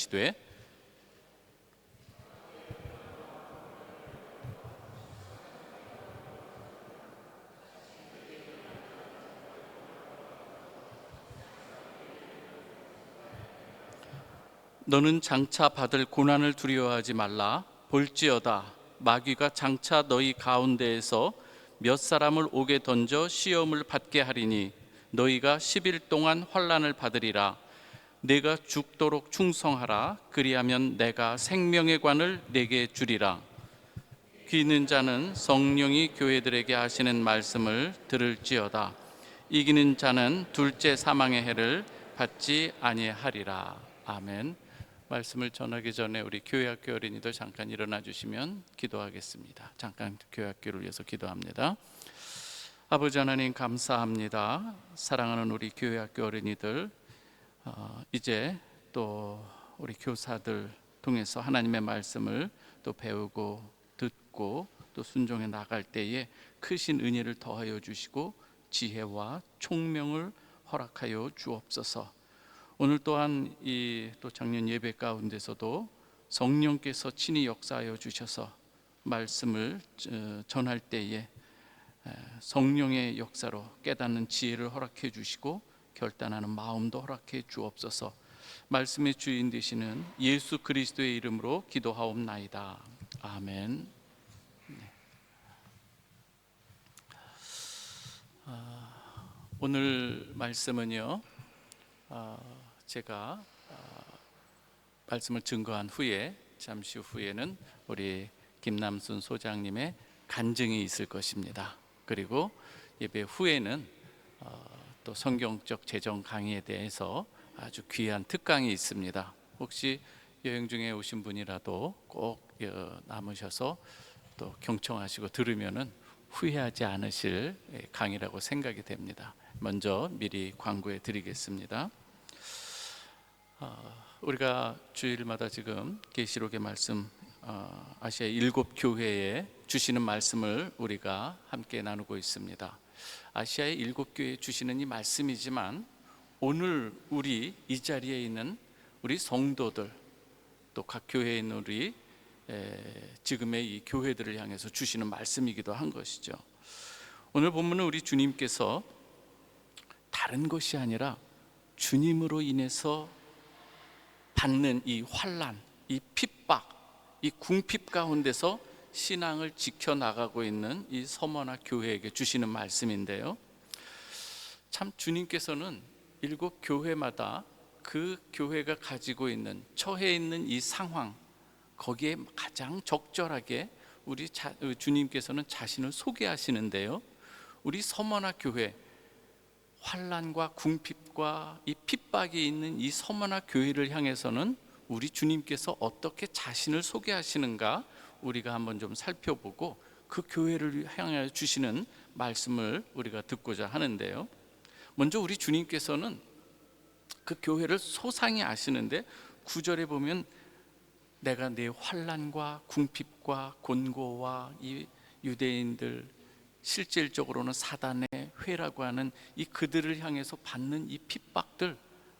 이르시되 너는 장차 받을 고난을 두려워하지 말라. 볼지어다 마귀가 장차 너희 가운데에서 몇 사람을 옥에 던져 시험을 받게 하리니 너희가 10일 동안 환난을 받으리라. 내가 죽도록 충성하라. 그리하면 내가 생명의 관을 내게 주리라. 귀 있는 자는 성령이 교회들에게 하시는 말씀을 들을지어다. 이기는 자는 둘째 사망의 해를 받지 아니하리라. 아멘. 말씀을 전하기 전에 우리 교회학교 어린이들 잠깐 일어나 주시면 기도하겠습니다. 잠깐 교회학교를 위해서 기도합니다. 아버지 하나님 감사합니다. 사랑하는 우리 교회학교 어린이들, 이제 또 우리 교사들 통해서 하나님의 말씀을 또 배우고 듣고 또 순종해 나갈 때에 크신 은혜를 더하여 주시고 지혜와 총명을 허락하여 주옵소서. 오늘 또한 이 또 작년 예배 가운데서도 성령께서 친히 역사하여 주셔서 말씀을 전할 때에 성령의 역사로 깨닫는 지혜를 허락해 주시고 결단하는 마음도 허락해 주옵소서. 말씀의 주인 되시는 예수 그리스도의 이름으로 기도하옵나이다. 아멘. 오늘 말씀은요, 제가 말씀을 증거한 후에 잠시 후에는 우리 김남순 소장님의 간증이 있을 것입니다. 그리고 예배 후에는 또 성경적 재정 강의에 대해서 아주 귀한 특강이 있습니다. 혹시 여행 중에 오신 분이라도 꼭 남으셔서 또 경청하시고 들으면은 후회하지 않으실 강의라고 생각이 됩니다. 먼저 미리 광고해 드리겠습니다. 우리가 주일마다 지금 계시록의 말씀, 아시아 7교회에 주시는 말씀을 우리가 함께 나누고 있습니다. 아시아의 7교회에 주시는 이 말씀이지만 오늘 우리 이 자리에 있는 우리 성도들, 또 각 교회에 있는 우리 지금의 이 교회들을 향해서 주시는 말씀이기도 한 것이죠. 오늘 본문은 우리 주님께서 다른 것이 아니라 주님으로 인해서 받는 이 환난, 이 핍박, 이 궁핍 가운데서 신앙을 지켜나가고 있는 이 서머나 교회에게 주시는 말씀인데요, 참 주님께서는 7교회마다 그 교회가 가지고 있는, 처해 있는 이 상황, 거기에 가장 적절하게 우리 주님께서는 자신을 소개하시는데요, 우리 서머나 교회, 환난과 궁핍과 이 핍박이 있는 이 서머나 교회를 향해서는 우리 주님께서 어떻게 자신을 소개하시는가 우리가 한번 좀 살펴보고 그 교회를 향해 주시는 말씀을 우리가 듣고자 하는데요, 먼저 우리 주님께서는 그 교회를 소상히 아시는데 9절에 보면 내가 네 환난과 궁핍과 곤고와 이 유대인들, 실질적으로는 사단의 회라고 하는 이 그들을 향해서 받는 이 핍박들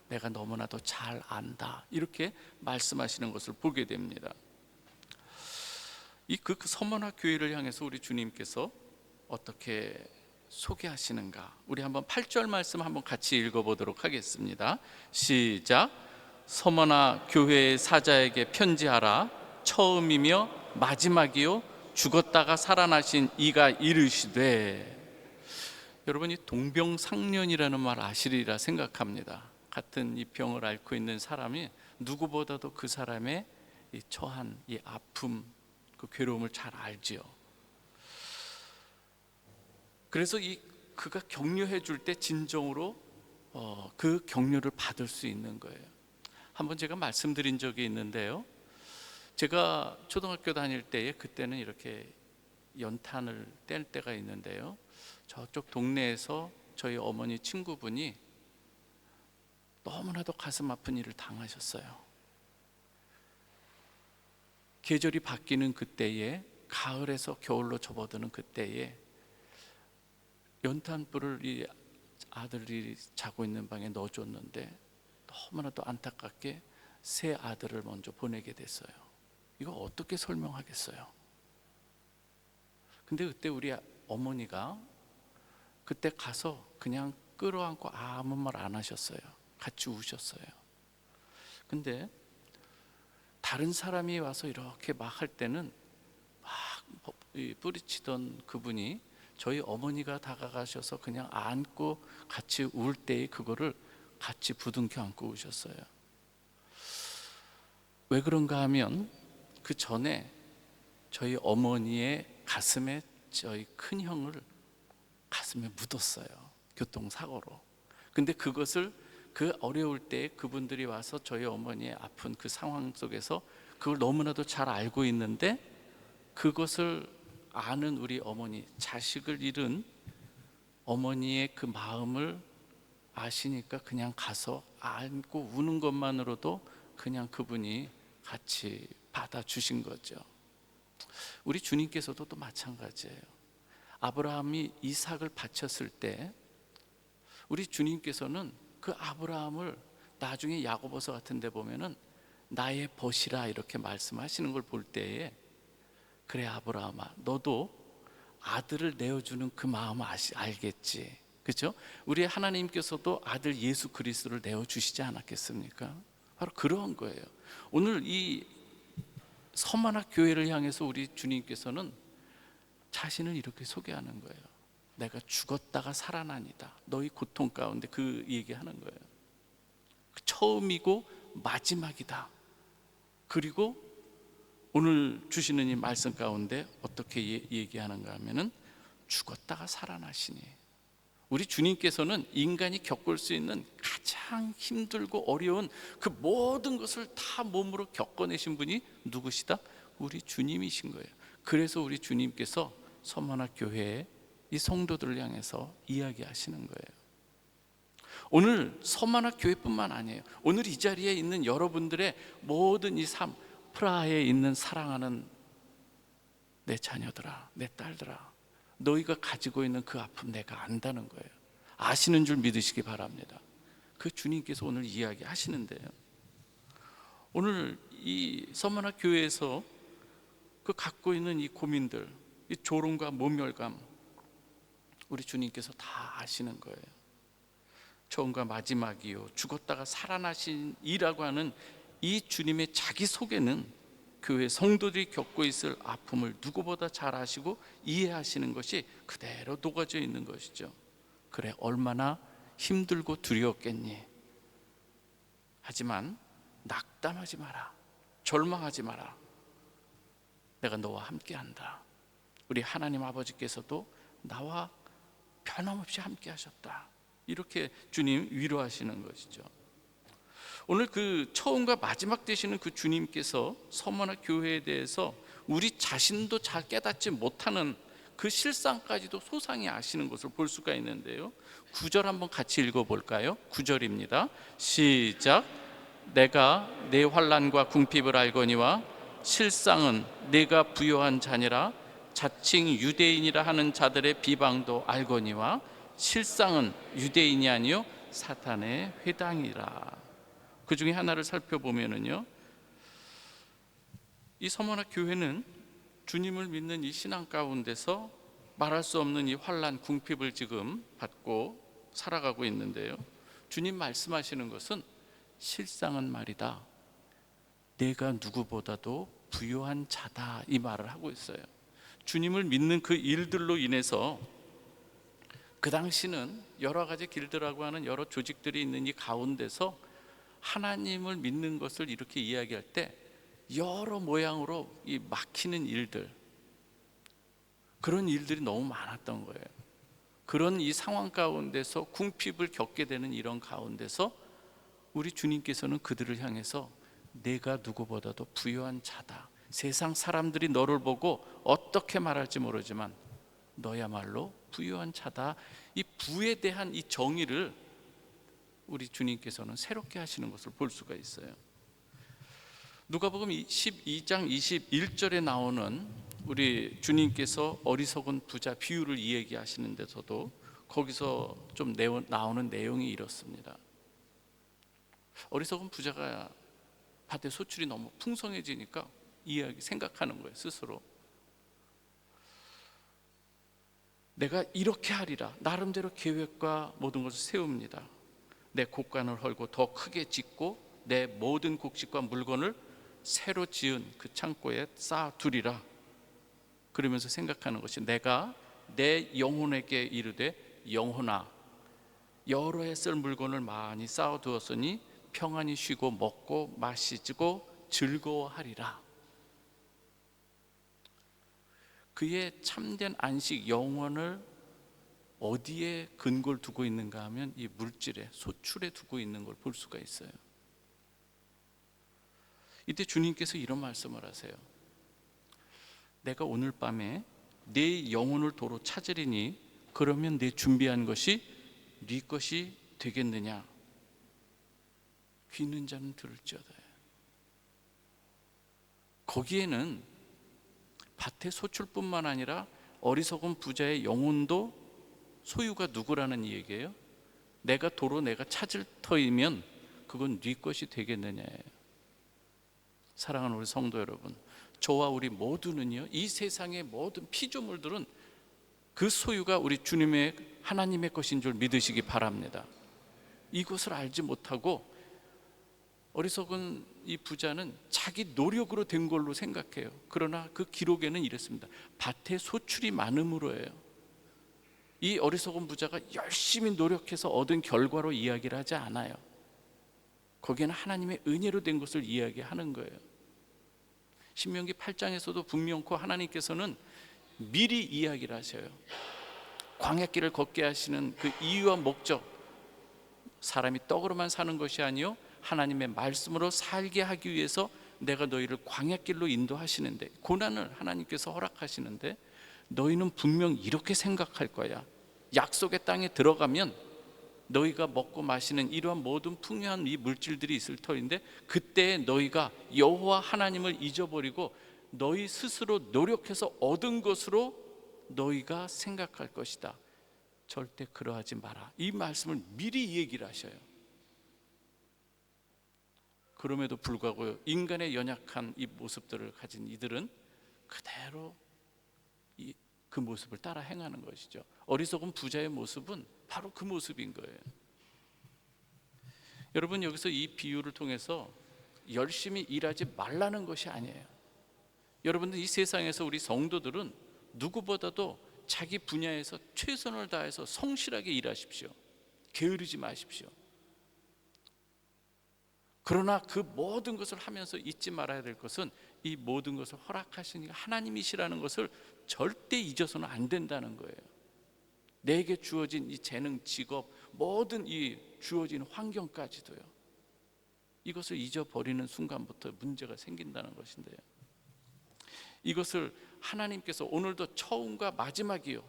내가 너무나도 잘 안다, 이렇게 말씀하시는 것을 보게 됩니다. 이 그 서머나 교회를 향해서 우리 주님께서 어떻게 소개하시는가, 우리 한번 8절 말씀 한번 같이 읽어보도록 하겠습니다. 시작. 서머나 교회의 사자에게 편지하라. 처음이며 마지막이요 죽었다가 살아나신 이가 이르시되. 여러분, 이 동병상련이라는 말 아시리라 생각합니다. 같은 이 병을 앓고 있는 사람이 누구보다도 그 사람의 이 처한 이 아픔, 그 괴로움을 잘 알지요. 그래서 그가 격려해 줄 때 진정으로 그 격려를 받을 수 있는 거예요. 한번 제가 말씀드린 적이 있는데요, 제가 초등학교 다닐 때에 그때는 이렇게 연탄을 뗄 때가 있는데요, 저쪽 동네에서 저희 어머니 친구분이 너무나도 가슴 아픈 일을 당하셨어요. 계절이 바뀌는 그때에, 가을에서 겨울로 접어드는 그때에 연탄불을 이 아들이 자고 있는 방에 넣어줬는데 너무나도 안타깝게 세 아들을 먼저 보내게 됐어요. 이거 어떻게 설명하겠어요? 근데 그때 우리 어머니가 그때 가서 그냥 끌어안고 아무 말 안 하셨어요. 같이 우셨어요. 근데 다른 사람이 와서 이렇게 막 할 때는 막 뿌리치던 그분이 저희 어머니가 다가가셔서 그냥 안고 같이 울 때에 그거를 같이 부둥켜 안고 우셨어요. 왜 그런가 하면 그 전에 저희 어머니의 가슴에 저희 큰 형을 가슴에 묻었어요. 교통사고로. 근데 그것을 그 어려울 때 그분들이 와서 저희 어머니의 아픈 그 상황 속에서 그걸 너무나도 잘 알고 있는데, 그것을 아는 우리 어머니, 자식을 잃은 어머니의 그 마음을 아시니까 그냥 가서 안고 우는 것만으로도 그냥 그분이 같이 받아주신 거죠. 우리 주님께서도 또 마찬가지예요. 아브라함이 이삭을 바쳤을 때 우리 주님께서는 그 아브라함을 나중에 야고보서 같은 데 보면은 나의 벗이라 이렇게 말씀하시는 걸 볼 때에, 그래 아브라함아, 너도 아들을 내어주는 그 마음을 알겠지, 그렇죠? 우리 하나님께서도 아들 예수 그리스도를 내어주시지 않았겠습니까? 바로 그런 거예요. 오늘 이 서만학 교회를 향해서 우리 주님께서는 자신을 이렇게 소개하는 거예요. 내가 죽었다가 살아나니다. 너희 고통 가운데 그 얘기하는 거예요. 처음이고 마지막이다. 그리고 오늘 주시는 이 말씀 가운데 어떻게 얘기하는가 하면은 죽었다가 살아나시니, 우리 주님께서는 인간이 겪을 수 있는 가장 힘들고 어려운 그 모든 것을 다 몸으로 겪어내신 분이 누구시다? 우리 주님이신 거예요. 그래서 우리 주님께서 서만학 교회에 이 성도들을 향해서 이야기하시는 거예요. 오늘 서만학 교회뿐만 아니에요. 오늘 이 자리에 있는 여러분들의 모든 이 삶, 프라하에 있는 사랑하는 내 자녀들아, 내 딸들아, 너희가 가지고 있는 그 아픔 내가 안다는 거예요. 아시는 줄 믿으시기 바랍니다. 그 주님께서 오늘 이야기하시는데요, 오늘 이 서만학 교회에서 그 갖고 있는 이 고민들, 이 조롱과 모멸감, 우리 주님께서 다 아시는 거예요. 처음과 마지막이요, 죽었다가 살아나신 이라고 하는 이 주님의 자기소개는 교회 성도들이 겪고 있을 아픔을 누구보다 잘 아시고 이해하시는 것이 그대로 녹아져 있는 것이죠. 그래, 얼마나 힘들고 두려웠겠니? 하지만 낙담하지 마라, 절망하지 마라, 내가 너와 함께한다. 우리 하나님 아버지께서도 나와 변함없이 함께 하셨다. 이렇게 주님 위로하시는 것이죠. 오늘 그 처음과 마지막 되시는 그 주님께서 서머나 교회에 대해서 우리 자신도 잘 깨닫지 못하는 그 실상까지도 소상히 아시는 것을 볼 수가 있는데요, 9절 한번 같이 읽어볼까요? 9절입니다 시작. 내가 내 환난과 궁핍을 알거니와 실상은 내가 부요한 자니라. 자칭 유대인이라 하는 자들의 비방도 알거니와 실상은 유대인이 아니요 사탄의 회당이라. 그 중에 하나를 살펴보면은요, 이 서머나 교회는 주님을 믿는 이 신앙 가운데서 말할 수 없는 이 환난 궁핍을 지금 받고 살아가고 있는데요, 주님 말씀하시는 것은 실상은 말이다, 내가 누구보다도 부요한 자다, 이 말을 하고 있어요. 주님을 믿는 그 일들로 인해서 그 당시는 여러 가지 길드라고 하는 여러 조직들이 있는 이 가운데서 하나님을 믿는 것을 이렇게 이야기할 때 여러 모양으로 이 막히는 일들, 그런 일들이 너무 많았던 거예요. 그런 이 상황 가운데서 궁핍을 겪게 되는 이런 가운데서 우리 주님께서는 그들을 향해서 내가 누구보다도 부요한 자다, 세상 사람들이 너를 보고 어떻게 말할지 모르지만 너야말로 부요한 자다, 이 부에 대한 이 정의를 우리 주님께서는 새롭게 하시는 것을 볼 수가 있어요. 누가복음 12장 21절에 나오는 우리 주님께서 어리석은 부자 비유를 이야기하시는 데서도 거기서 좀 나오는 내용이 이렇습니다. 어리석은 부자가 밭에 소출이 너무 풍성해지니까 이야기 생각하는 거예요. 스스로 내가 이렇게 하리라. 나름대로 계획과 모든 것을 세웁니다. 내 곡간을 헐고 더 크게 짓고 내 모든 곡식과 물건을 새로 지은 그 창고에 쌓아두리라. 그러면서 생각하는 것이 내가 내 영혼에게 이르되 영혼아 여러 해 쓸 물건을 많이 쌓아두었으니 평안히 쉬고 먹고 마시고 즐거워하리라. 그의 참된 안식 영혼을 어디에 근거를 두고 있는가 하면 이 물질에 소출에 두고 있는 걸 볼 수가 있어요. 이때 주님께서 이런 말씀을 하세요. 내가 오늘 밤에 네 영혼을 도로 찾으리니 그러면 내 준비한 것이 네 것이 되겠느냐. 귀 있는 자는 들을지어다. 거기에는 밭의 소출뿐만 아니라 어리석은 부자의 영혼도 소유가 누구라는 얘기예요? 내가 도로 내가 찾을 터이면 그건 네 것이 되겠느냐예요. 사랑하는 우리 성도 여러분, 저와 우리 모두는요, 이 세상의 모든 피조물들은 그 소유가 우리 주님의 하나님의 것인 줄 믿으시기 바랍니다. 이것을 알지 못하고 어리석은 이 부자는 자기 노력으로 된 걸로 생각해요. 그러나 그 기록에는 이랬습니다. 밭에 소출이 많음으로예요. 이 어리석은 부자가 열심히 노력해서 얻은 결과로 이야기를 하지 않아요. 거기에는 하나님의 은혜로 된 것을 이야기하는 거예요. 신명기 8장에서도 분명코 하나님께서는 미리 이야기를 하셔요. 광야길을 걷게 하시는 그 이유와 목적, 사람이 떡으로만 사는 것이 아니요 하나님의 말씀으로 살게 하기 위해서 내가 너희를 광야길로 인도하시는데, 고난을 하나님께서 허락하시는데 너희는 분명 이렇게 생각할 거야. 약속의 땅에 들어가면 너희가 먹고 마시는 이러한 모든 풍요한 이 물질들이 있을 터인데, 그때 너희가 여호와 하나님을 잊어버리고 너희 스스로 노력해서 얻은 것으로 너희가 생각할 것이다. 절대 그러하지 마라. 이 말씀을 미리 얘기를 하셔요. 그럼에도 불구하고 인간의 연약한 이 모습들을 가진 이들은 그대로 그 모습을 따라 행하는 것이죠. 어리석은 부자의 모습은 바로 그 모습인 거예요. 여러분, 여기서 이 비유를 통해서 열심히 일하지 말라는 것이 아니에요. 여러분들, 이 세상에서 우리 성도들은 누구보다도 자기 분야에서 최선을 다해서 성실하게 일하십시오. 게으르지 마십시오. 그러나 그 모든 것을 하면서 잊지 말아야 될 것은 이 모든 것을 허락하시는 하나님이시라는 것을 절대 잊어서는 안 된다는 거예요. 내게 주어진 이 재능, 직업, 모든 이 주어진 환경까지도요, 이것을 잊어버리는 순간부터 문제가 생긴다는 것인데요, 이것을 하나님께서 오늘도 처음과 마지막이요,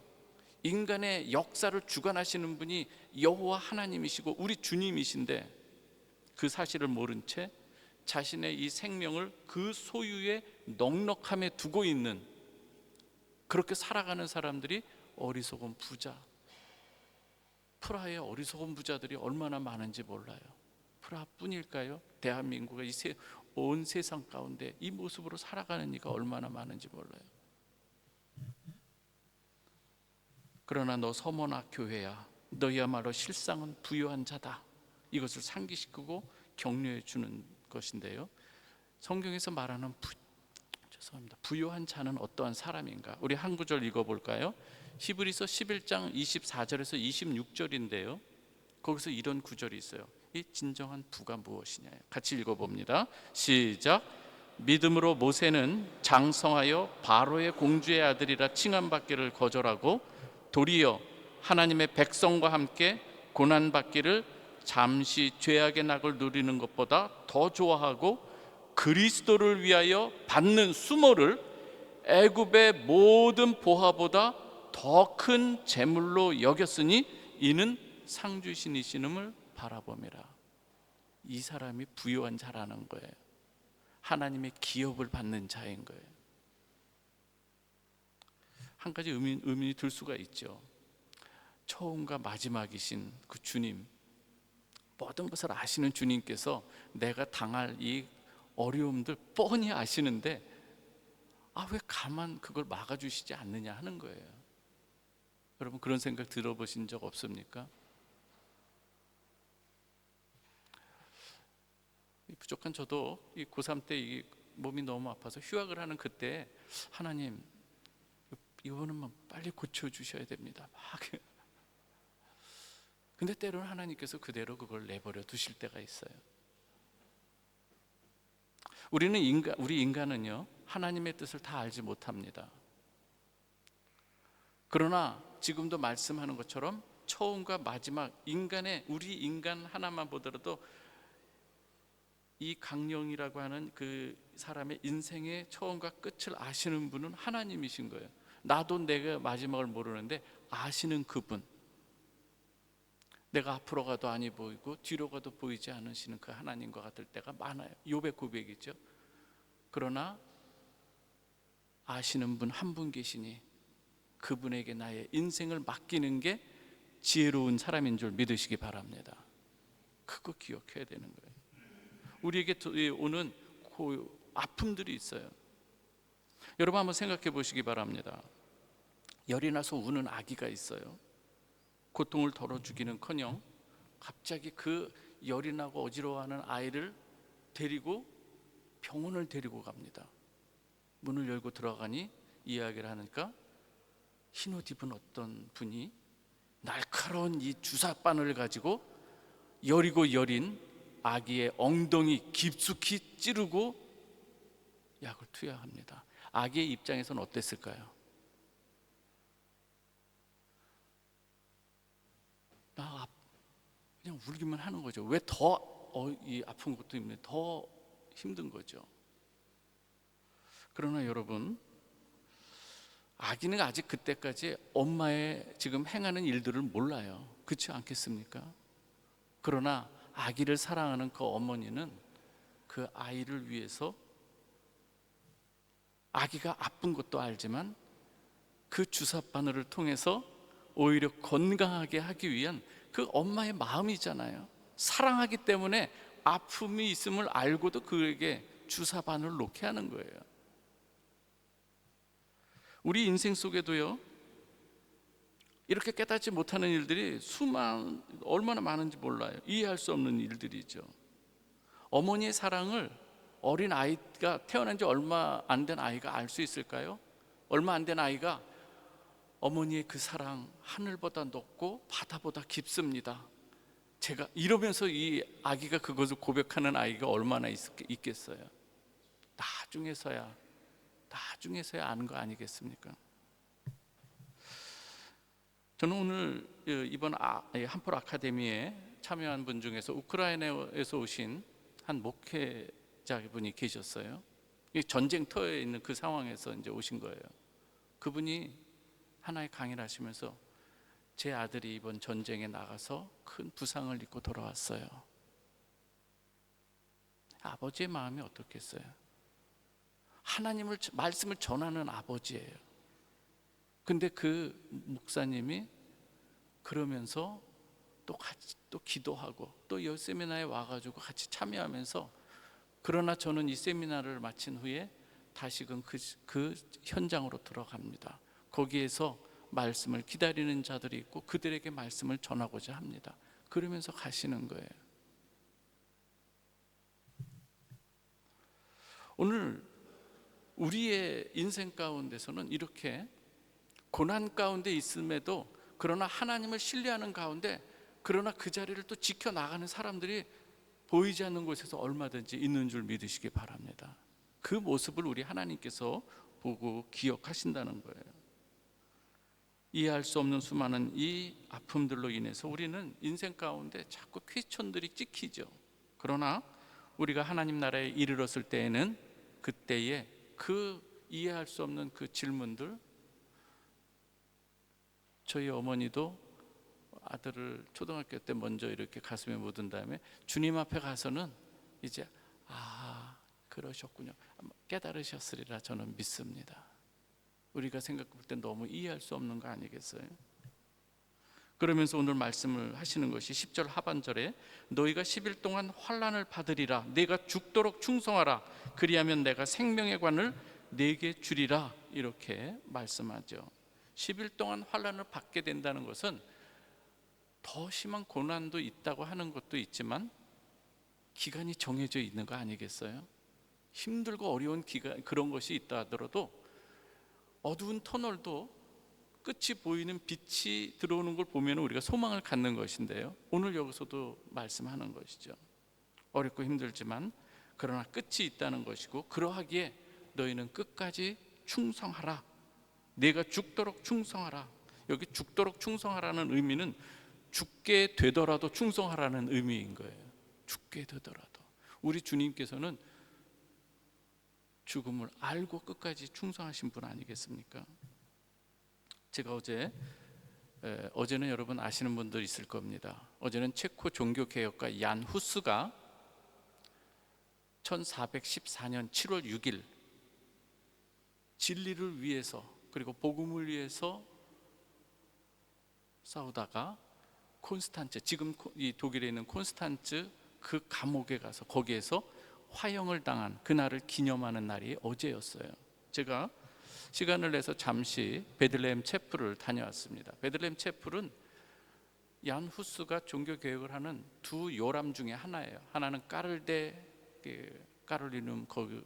인간의 역사를 주관하시는 분이 여호와 하나님이시고 우리 주님이신데, 그 사실을 모른 채 자신의 이 생명을 그 소유의 넉넉함에 두고 있는, 그렇게 살아가는 사람들이 어리석은 부자, 프라하의 어리석은 부자들이 얼마나 많은지 몰라요. 프라하뿐일까요? 대한민국의 온 세상 가운데 이 모습으로 살아가는 이가 얼마나 많은지 몰라요. 그러나 너 서머나 교회야, 너희야말로 실상은 부유한 자다. 이것을 상기시키고 격려해 주는 것인데요, 성경에서 말하는 부유한 자는 어떠한 사람인가? 우리 한 구절 읽어볼까요? 히브리서 11장 24절에서 26절인데요, 거기서 이런 구절이 있어요. 이 진정한 부가 무엇이냐? 같이 읽어봅니다. 시작. 믿음으로 모세는 장성하여 바로의 공주의 아들이라 칭함받기를 거절하고 도리어 하나님의 백성과 함께 고난받기를 잠시 죄악의 낙을 누리는 것보다 더 좋아하고 그리스도를 위하여 받는 수모를 애굽의 모든 보화보다 더 큰 재물로 여겼으니 이는 상주신이시름을 바라봄이라. 이 사람이 부유한 자라는 거예요. 하나님의 기업을 받는 자인 거예요. 한 가지 의문이 들 수가 있죠. 처음과 마지막이신 그 주님, 모든 것을 아시는 주님께서 내가 당할 이 어려움들 뻔히 아시는데 왜 가만 그걸 막아주시지 않느냐 하는 거예요. 여러분 그런 생각 들어보신 적 없습니까? 부족한 저도 이 고3 때 이 몸이 너무 아파서 휴학을 하는 그때 하나님 이거는 빨리 고쳐주셔야 됩니다 막. 근데 때로는 하나님께서 그대로 그걸 내버려 두실 때가 있어요. 우리 인간은요 하나님의 뜻을 다 알지 못합니다. 그러나 지금도 말씀하는 것처럼 처음과 마지막 우리 인간 하나만 보더라도 이 강령이라고 하는 그 사람의 인생의 처음과 끝을 아시는 분은 하나님이신 거예요. 나도 내가 마지막을 모르는데 아시는 그분, 내가 앞으로 가도 아니 보이고 뒤로 가도 보이지 않으시는 그 하나님과 같을 때가 많아요. 욥의 고백이죠. 그러나 아시는 분 한 분 계시니 그분에게 나의 인생을 맡기는 게 지혜로운 사람인 줄 믿으시기 바랍니다. 그거 기억해야 되는 거예요. 우리에게 오는 아픔들이 있어요. 여러분 한번 생각해 보시기 바랍니다. 열이 나서 우는 아기가 있어요. 고통을 덜어주기는커녕 갑자기 그 열이 나고 어지러워하는 아이를 데리고 병원을 데리고 갑니다. 문을 열고 들어가니 이야기를 하니까 흰옷 입은 어떤 분이 날카로운 이 주사바늘을 가지고 여리고 여린 아기의 엉덩이 깊숙이 찌르고 약을 투여합니다. 아기의 입장에서는 어땠을까요? 그냥 울기만 하는 거죠. 왜 더 이 아픈 것도 있는데 더 힘든 거죠. 그러나 여러분, 아기는 아직 그때까지 엄마의 지금 행하는 일들을 몰라요. 그렇지 않겠습니까? 그러나 아기를 사랑하는 그 어머니는 그 아이를 위해서 아기가 아픈 것도 알지만 그 주사 바늘을 통해서 오히려 건강하게 하기 위한 그 엄마의 마음이잖아요. 사랑하기 때문에 아픔이 있음을 알고도 그에게 주사 바늘을 놓게 하는 거예요. 우리 인생 속에도요 이렇게 깨닫지 못하는 일들이 얼마나 많은지 몰라요. 이해할 수 없는 일들이죠. 어머니의 사랑을 어린 아이가 태어난 지 얼마 안 된 아이가 알 수 있을까요? 얼마 안 된 아이가 어머니의 그 사랑 하늘보다 높고 바다보다 깊습니다. 제가 이러면서 이 아기가 그것을 고백하는 아이가 얼마나 있겠어요? 나중에서야 아는 거 아니겠습니까? 저는 오늘 이번 한풀 아카데미에 참여한 분 중에서 우크라이나에서 오신 한 목회자분이 계셨어요. 전쟁터에 있는 그 상황에서 이제 오신 거예요. 그분이 하나의 강의를 하시면서 제 아들이 이번 전쟁에 나가서 큰 부상을 입고 돌아왔어요. 아버지의 마음이 어떻겠어요? 하나님을 말씀을 전하는 아버지예요. 근데 그 목사님이 그러면서 또 같이 또 기도하고 또 이 세미나에 와가지고 같이 참여하면서, 그러나 저는 이 세미나를 마친 후에 다시금 그 현장으로 들어갑니다. 거기에서 말씀을 기다리는 자들이 있고 그들에게 말씀을 전하고자 합니다. 그러면서 가시는 거예요. 오늘 우리의 인생 가운데서는 이렇게 고난 가운데 있음에도 그러나 하나님을 신뢰하는 가운데 그러나 그 자리를 또 지켜나가는 사람들이 보이지 않는 곳에서 얼마든지 있는 줄 믿으시기 바랍니다. 그 모습을 우리 하나님께서 보고 기억하신다는 거예요. 이해할 수 없는 수많은 이 아픔들로 인해서 우리는 인생 가운데 자꾸 퀘스천들이 찍히죠. 그러나 우리가 하나님 나라에 이르렀을 때에는 그때에 그 이해할 수 없는 그 질문들, 저희 어머니도 아들을 초등학교 때 먼저 이렇게 가슴에 묻은 다음에 주님 앞에 가서는 이제 그러셨군요 깨달으셨으리라 저는 믿습니다. 우리가 생각할 때 너무 이해할 수 없는 거 아니겠어요? 그러면서 오늘 말씀을 하시는 것이 10절 하반절에 너희가 10일 동안 환난을 받으리라. 내가 죽도록 충성하라. 그리하면 내가 생명의 관을 내게 주리라. 이렇게 말씀하죠. 10일 동안 환난을 받게 된다는 것은 더 심한 고난도 있다고 하는 것도 있지만 기간이 정해져 있는 거 아니겠어요? 힘들고 어려운 기간, 그런 것이 있다 하더라도 어두운 터널도 끝이 보이는 빛이 들어오는 걸 보면 우리가 소망을 갖는 것인데요, 오늘 여기서도 말씀하는 것이죠. 어렵고 힘들지만 그러나 끝이 있다는 것이고, 그러하기에 너희는 끝까지 충성하라. 내가 죽도록 충성하라. 여기 죽도록 충성하라는 의미는 죽게 되더라도 충성하라는 의미인 거예요. 죽게 되더라도. 우리 주님께서는 죽음을 알고 끝까지 충성하신 분 아니겠습니까? 제가 어제는 여러분 아시는 분들 있을 겁니다. 어제는 체코 종교개혁가 얀 후스가 1414년 7월 6일 진리를 위해서, 그리고 복음을 위해서 싸우다가 콘스탄츠, 지금 이 독일에 있는 콘스탄츠 그 감옥에 가서 거기에서 화형을 당한 그날을 기념하는 날이 어제였어요. 제가 시간을 내서 잠시 베들레헴 체플을 다녀왔습니다. 베들레헴 체플은 얀 후스가 종교개혁을 하는 두 요람 중에 하나예요. 하나는 까를리눔 거기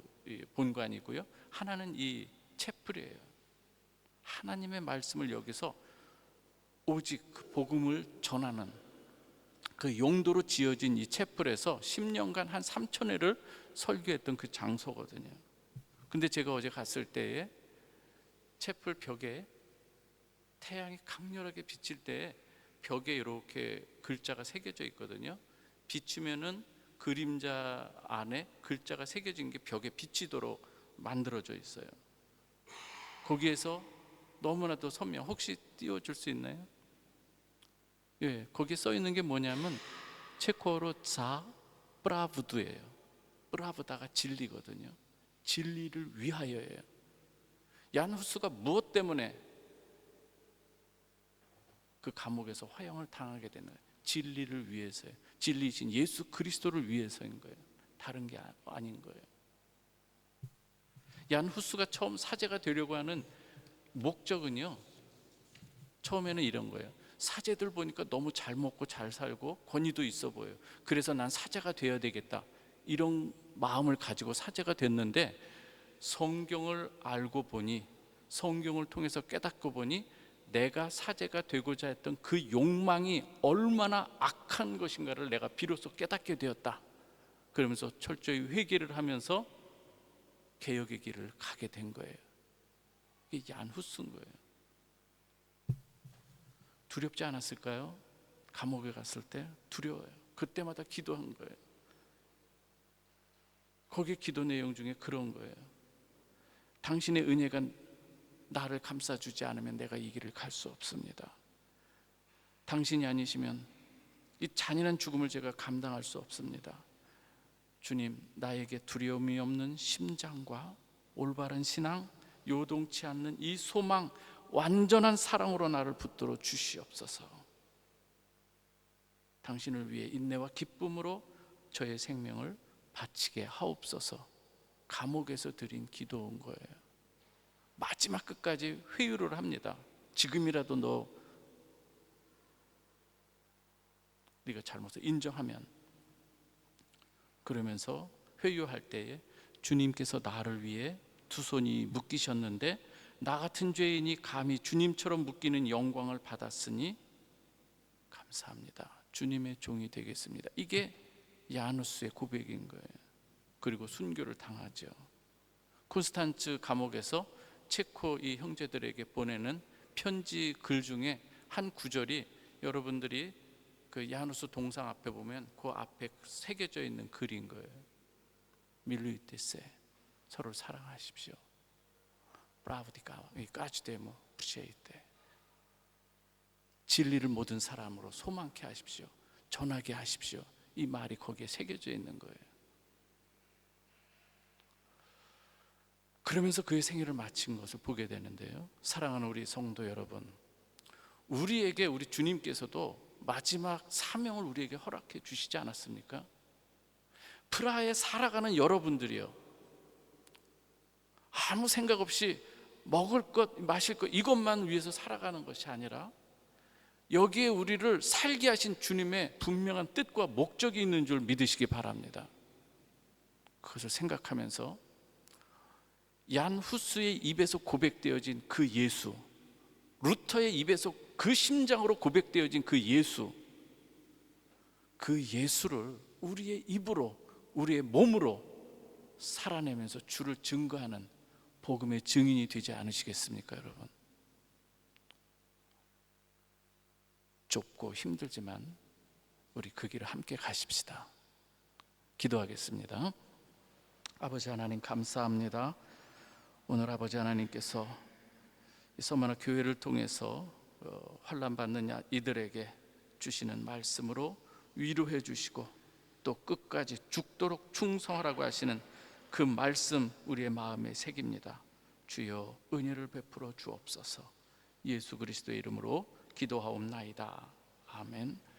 본관이고요, 하나는 이 체플이에요. 하나님의 말씀을 여기서 오직 그 복음을 전하는 그 용도로 지어진 이 체플에서 10년간 한 3,000회를 설교했던 그 장소거든요. 근데 제가 어제 갔을 때에 체플 벽에 태양이 강렬하게 비칠 때 벽에 이렇게 글자가 새겨져 있거든요. 비추면은 그림자 안에 글자가 새겨진 게 벽에 비치도록 만들어져 있어요. 거기에서 너무나도 선명, 혹시 띄워줄 수 있나요? 예, 거기 써 있는 게 뭐냐면 체코어로 자 프라브드예요. 프라브다가 진리거든요. 진리를 위하여예요. 얀 후스가 무엇 때문에 그 감옥에서 화형을 당하게 되나요? 진리를 위해서예요. 진리이신 예수 그리스도를 위해서인 거예요. 다른 게 아닌 거예요. 얀 후스가 처음 사제가 되려고 하는 목적은요, 처음에는 이런 거예요. 사제들 보니까 너무 잘 먹고 잘 살고 권위도 있어 보여요. 그래서 난 사제가 되어야 되겠다, 이런 마음을 가지고 사제가 됐는데, 성경을 알고 보니, 성경을 통해서 깨닫고 보니 내가 사제가 되고자 했던 그 욕망이 얼마나 악한 것인가를 내가 비로소 깨닫게 되었다. 그러면서 철저히 회개를 하면서 개혁의 길을 가게 된 거예요. 이게 얀 후스인 거예요. 두렵지 않았을까요? 감옥에 갔을 때 두려워요. 그때마다 기도한 거예요. 거기 기도 내용 중에 그런 거예요. 당신의 은혜가 나를 감싸주지 않으면 내가 이 길을 갈 수 없습니다. 당신이 아니시면 이 잔인한 죽음을 제가 감당할 수 없습니다. 주님, 나에게 두려움이 없는 심장과 올바른 신앙, 요동치 않는 이 소망, 완전한 사랑으로 나를 붙들어 주시옵소서. 당신을 위해 인내와 기쁨으로 저의 생명을 바치게 하옵소서. 감옥에서 드린 기도인 거예요. 마지막 끝까지 회유를 합니다. 지금이라도 네가 잘못을 인정하면. 그러면서 회유할 때에 주님께서 나를 위해 두 손이 묶이셨는데 나 같은 죄인이 감히 주님처럼 묶이는 영광을 받았으니 감사합니다. 주님의 종이 되겠습니다. 이게 야누스의 고백인 거예요. 그리고 순교를 당하죠. 콘스탄츠 감옥에서 체코 이 형제들에게 보내는 편지 글 중에 한 구절이, 여러분들이 그 야누스 동상 앞에 보면 그 앞에 새겨져 있는 글인 거예요. 밀루이테세, 서로 사랑하십시오. 브라브디카 까치데모 프시에이테, 진리를 모든 사람으로 소망케 하십시오. 전하게 하십시오. 이 말이 거기에 새겨져 있는 거예요. 그러면서 그의 생애를 마친 것을 보게 되는데요, 사랑하는 우리 성도 여러분, 우리에게 우리 주님께서도 마지막 사명을 우리에게 허락해 주시지 않았습니까? 프라하에 살아가는 여러분들이요, 아무 생각 없이 먹을 것 마실 것 이것만 위해서 살아가는 것이 아니라 여기에 우리를 살게 하신 주님의 분명한 뜻과 목적이 있는 줄 믿으시기 바랍니다. 그것을 생각하면서 얀 후스의 입에서 고백되어진 그 예수, 루터의 입에서 그 심장으로 고백되어진 그 예수, 그 예수를 우리의 입으로, 우리의 몸으로 살아내면서 주를 증거하는 복음의 증인이 되지 않으시겠습니까, 여러분? 좁고 힘들지만 우리 그 길을 함께 가십시다. 기도하겠습니다. 아버지 하나님, 감사합니다. 오늘 아버지 하나님께서 이 서머나 교회를 통해서 환난 받는 이들에게 주시는 말씀으로 위로해 주시고 또 끝까지 죽도록 충성하라고 하시는 그 말씀 우리의 마음에 새깁니다. 주여 은혜를 베풀어 주옵소서. 예수 그리스도의 이름으로 기도하옵나이다. 아멘.